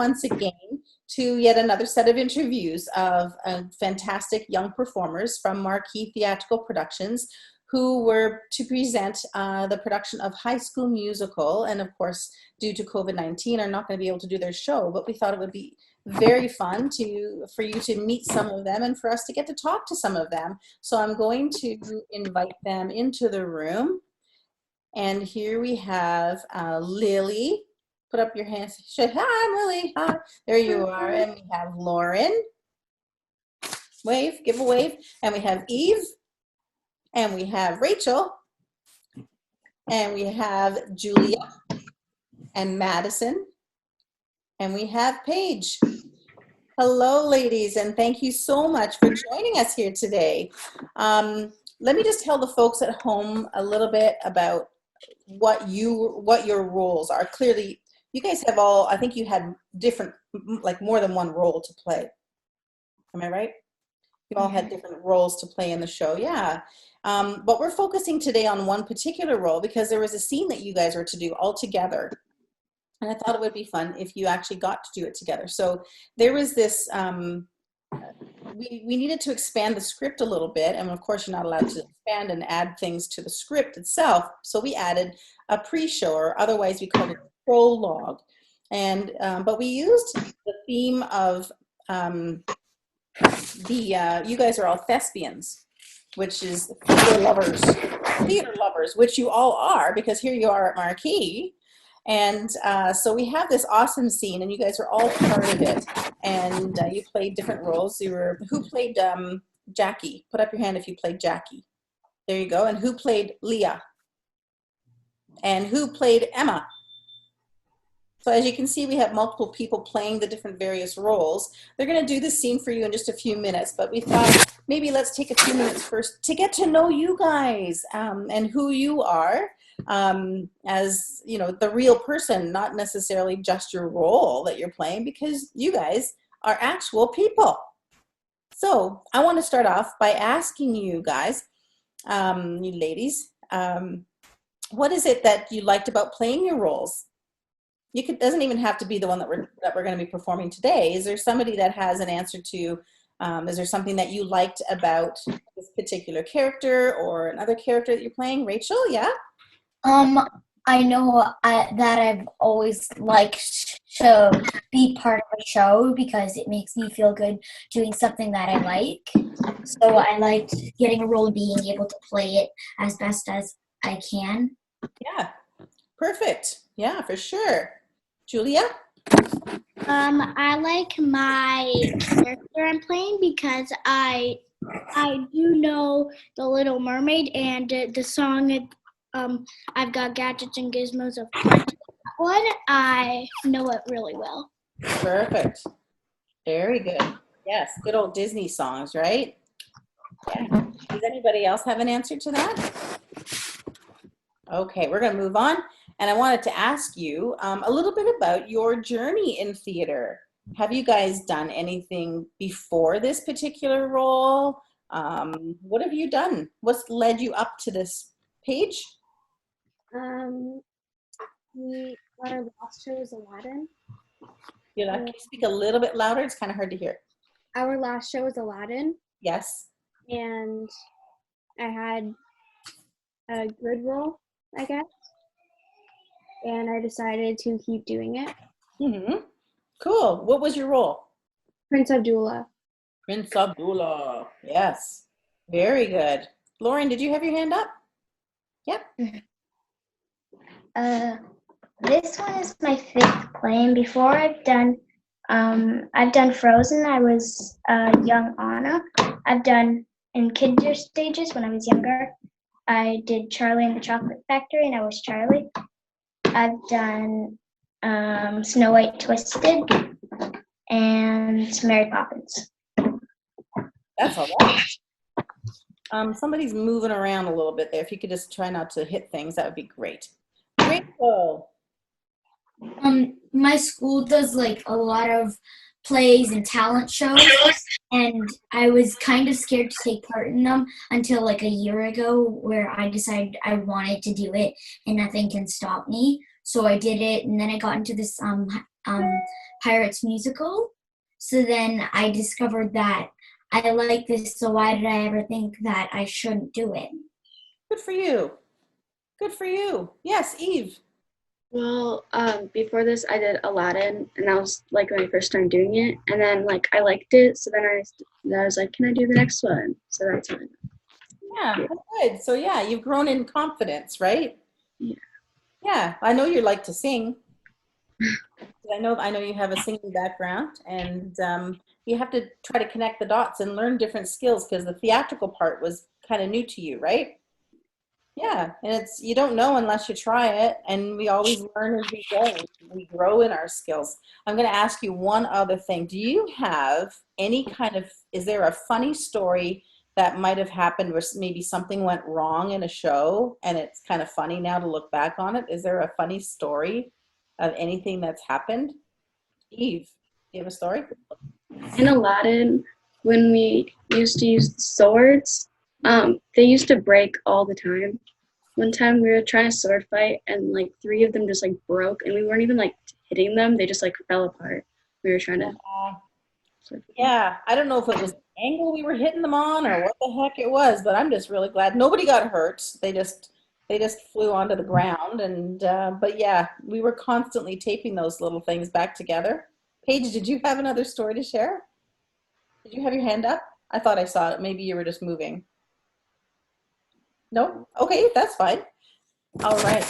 once again to yet another set of interviews of fantastic young performers from Marquee Theatrical Productions who were to present the production of High School Musical, and of course, due to COVID-19, are not going to be able to do their show, but we thought it would be very fun for you to meet some of them and for us to get to talk to some of them. So I'm going to invite them into the room. And here we have Lily. Put up your hands. Say, hi, Lily. Hi. There you are. And we have Lauren. Wave, give a wave. And we have Eve. And we have Rachel. And we have Julia and Madison. And we have Paige. Hello, ladies, and thank you so much for joining us here today. Let me just tell the folks at home a little bit about what your roles are. Clearly, you guys have all, I think you had different, like more than one role to play. Am I right? You all had different roles to play in the show, yeah. But we're focusing today on one particular role because there was a scene that you guys were to do all together. And I thought it would be fun if you actually got to do it together. So there was this, we needed to expand the script a little bit. And of course, you're not allowed to expand and add things to the script itself. So we added a pre-show, or otherwise we call it prologue. And, but we used the theme of you guys are all thespians, which is theater lovers, which you all are, because here you are at Marquee. And so we have this awesome scene, and you guys are all part of it. And you played different roles. Who played Jackie? Put up your hand if you played Jackie. There you go. And who played Leah? And who played Emma? So as you can see, we have multiple people playing the different various roles. They're going to do this scene for you in just a few minutes, but we thought maybe let's take a few minutes first to get to know you guys and who you are. As you know, the real person, not necessarily just your role that you're playing, because you guys are actual people. So I want to start off by asking you guys, you ladies, what is it that you liked about playing your roles? Doesn't even have to be the one that we're going to be performing today. Is there somebody that has an answer to? Is there something that you liked about this particular character or another character that you're playing? Rachel, yeah. I know that I've always liked to be part of a show because it makes me feel good doing something that I like. So I liked getting a role and being able to play it as best as I can. Yeah, perfect. Yeah, for sure. Julia? I like my character I'm playing because I do know The Little Mermaid and the song I've Got Gadgets and Gizmos of Plenty. One, I know it really well. Perfect. Very good. Yes, good old Disney songs, right? Yeah. Does anybody else have an answer to that? Okay, we're going to move on. And I wanted to ask you a little bit about your journey in theater. Have you guys done anything before this particular role? What have you done? What's led you up to this page? Our last show was Aladdin. Can you speak a little bit louder? It's kind of hard to hear. Our last show was Aladdin. Yes. And I had a good role, I guess. And I decided to keep doing it. Mm-hmm. Cool. What was your role? Prince Abdullah. Prince Abdullah. Yes. Very good. Lauren, did you have your hand up? Yep. This one is my 5th play, and before I've done Frozen. I was young Anna. I've done in kinder stages when I was younger. I did Charlie and the Chocolate Factory, and I was Charlie. I've done Snow White Twisted and Mary Poppins. That's a lot. Somebody's moving around a little bit there. If you could just try not to hit things, that would be great. Rachel. My school does like a lot of plays and talent shows, and I was kind of scared to take part in them until like a year ago, where I decided I wanted to do it and nothing can stop me. So I did it, and then I got into this Pirates musical. So then I discovered that I like this, so why did I ever think that I shouldn't do it? Good for you. Good for you. Yes, Eve. Well, before this, I did Aladdin, and that was like my first time doing it. And then like I liked it, so then I was like, can I do the next one? So that's how I Yeah, well, good. So yeah, you've grown in confidence, right? Yeah. Yeah, I know you like to sing. I know you have a singing background, and you have to try to connect the dots and learn different skills because the theatrical part was kind of new to you, right? Yeah, and it's you don't know unless you try it, and we always learn as we go. We grow in our skills. I'm going to ask you one other thing. Do you have any kind of, is there a funny story that might have happened where maybe something went wrong in a show and it's kind of funny now to look back on it? Is there a funny story of anything that's happened? Eve, do you have a story? In Aladdin, when we used to use swords, they used to break all the time. One time we were trying to sword fight, and like 3 of them just like broke, and we weren't even like hitting them; they just like fell apart. We were trying to. Yeah, I don't know if it was the angle we were hitting them on or what the heck it was, but I'm just really glad nobody got hurt. They just flew onto the ground, and but yeah, we were constantly taping those little things back together. Paige, did you have another story to share? Did you have your hand up? I thought I saw it. Maybe you were just moving. No? Okay, that's fine. All right.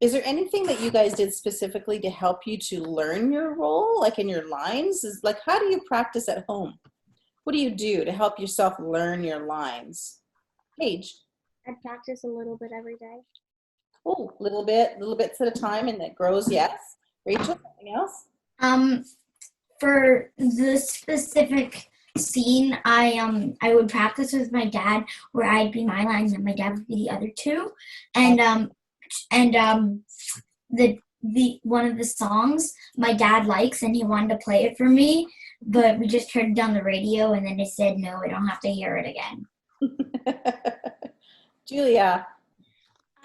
Is there anything that you guys did specifically to help you to learn your role, like in your lines? Is like how do you practice at home? What do you do to help yourself learn your lines? Paige. I practice a little bit every day. Oh, little bits at a time, and it grows. Yes. Rachel, something else? For the specific scene, I would practice with my dad, where I'd be my lines and my dad would be the other two, and the one of the songs my dad likes, and he wanted to play it for me, but we just turned it on the radio, and then it said no, I don't have to hear it again. Julia.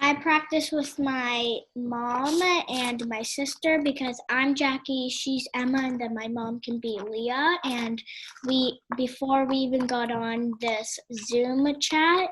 I practice with my mom and my sister because I'm Jackie, she's Emma, and then my mom can be Leah. And before we even got on this Zoom chat,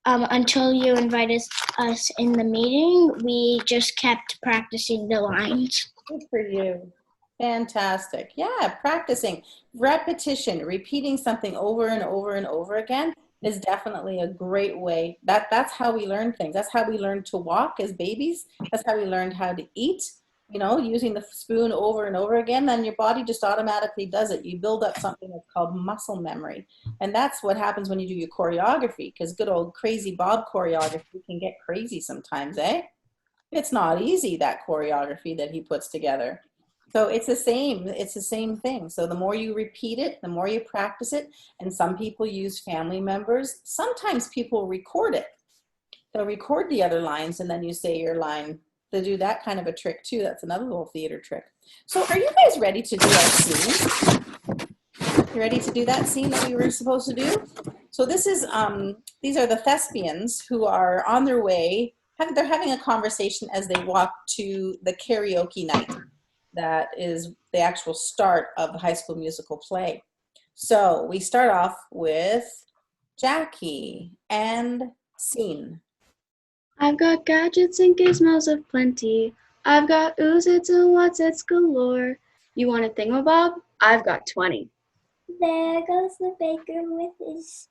until you invited us in the meeting, we just kept practicing the lines. Good for you. Fantastic. Yeah, practicing. Repetition, repeating something over and over and over again is definitely a great way. That's how we learn things. That's how we learn to walk as babies. That's how we learned how to eat. You know, using the spoon over and over again, then your body just automatically does it. You build up something that's called muscle memory. And that's what happens when you do your choreography, because good old crazy Bob choreography can get crazy sometimes, eh? It's not easy, that choreography that he puts together. So it's the same thing. So the more you repeat it, the more you practice it. And some people use family members. Sometimes people record it. They'll record the other lines and then you say your line. They do that kind of a trick too. That's another little theater trick. So are you guys ready to do our scene? You ready to do that scene that we were supposed to do? So this is, these are the thespians who are on their way. They're having a conversation as they walk to the karaoke night. That is the actual start of the High School Musical play. So we start off with Jackie and scene. I've got gadgets and gizmos of plenty. I've got oozits and whatsits galore. You want a thingamabob? I've got 20. There goes the baker with his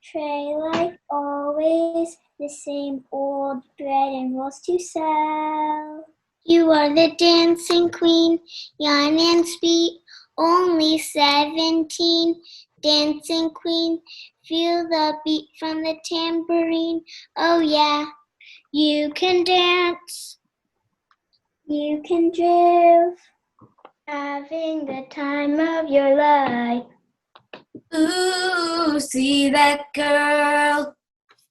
tray, like always, the same old bread and rolls to sell. You are the dancing queen, young and sweet, only 17. Dancing queen, feel the beat from the tambourine. Oh yeah, you can dance. You can drive, having the time of your life. Ooh, see that girl.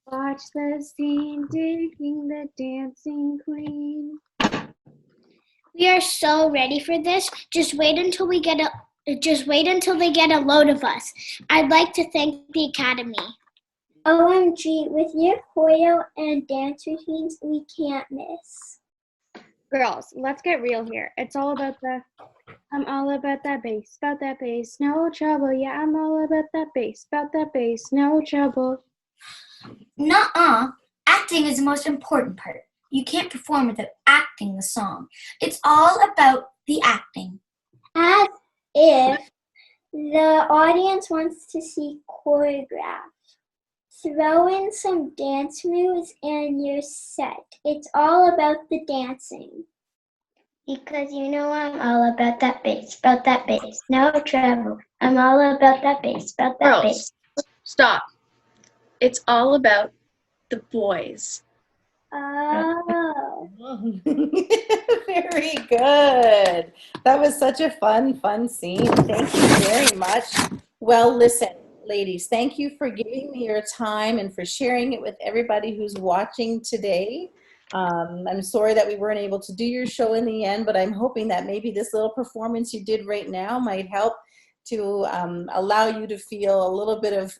Watch the scene, digging the dancing queen. We are so ready for this. Just wait until they get a load of us. I'd like to thank the Academy. OMG, with your choreo and dance routines, we can't miss. Girls, let's get real here. It's all about I'm all about that bass, no trouble. Yeah, I'm all about that bass, no trouble. Nuh-uh. Acting is the most important part. You can't perform without acting the song. It's all about the acting. As if the audience wants to see choreograph. Throw in some dance moves and you're set. It's all about the dancing. Because you know I'm all about that bass, no trouble. I'm all about that bass, Girls, stop. It's all about the boys. Oh. Very good. That was such a fun scene. Thank you very much. Well, listen, ladies, thank you for giving me your time and for sharing it with everybody who's watching today. I'm sorry that we weren't able to do your show in the end, but I'm hoping that maybe this little performance you did right now might help to allow you to feel a little bit of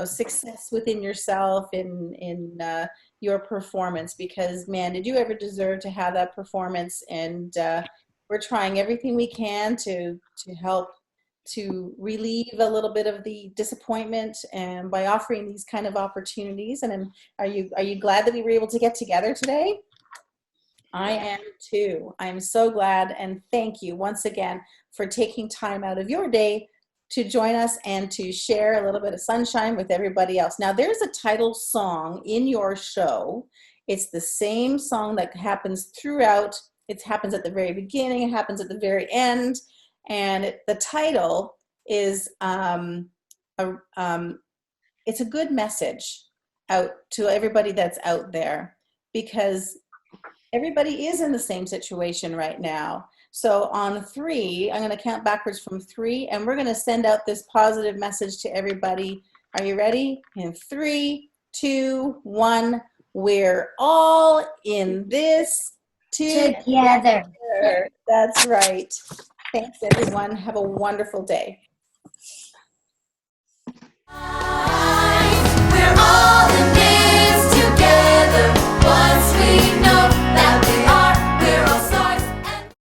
success within yourself in your performance, because man, did you ever deserve to have that performance. And we're trying everything we can to help to relieve a little bit of the disappointment and by offering these kind of opportunities. And are you glad that we were able to get together today? I am too. I'm so glad, and thank you once again for taking time out of your day to join us and to share a little bit of sunshine with everybody else. Now, there's a title song in your show. It's the same song that happens throughout. It happens at the very beginning, it happens at the very end, and the title is it's a good message out to everybody that's out there, because everybody is in the same situation right now. So on 3, I'm going to count backwards from 3, and we're going to send out this positive message to everybody. Are you ready? In 3, 2, 1. We're all in this together. That's right. Thanks, everyone. Have a wonderful day. We're all in this together once we know.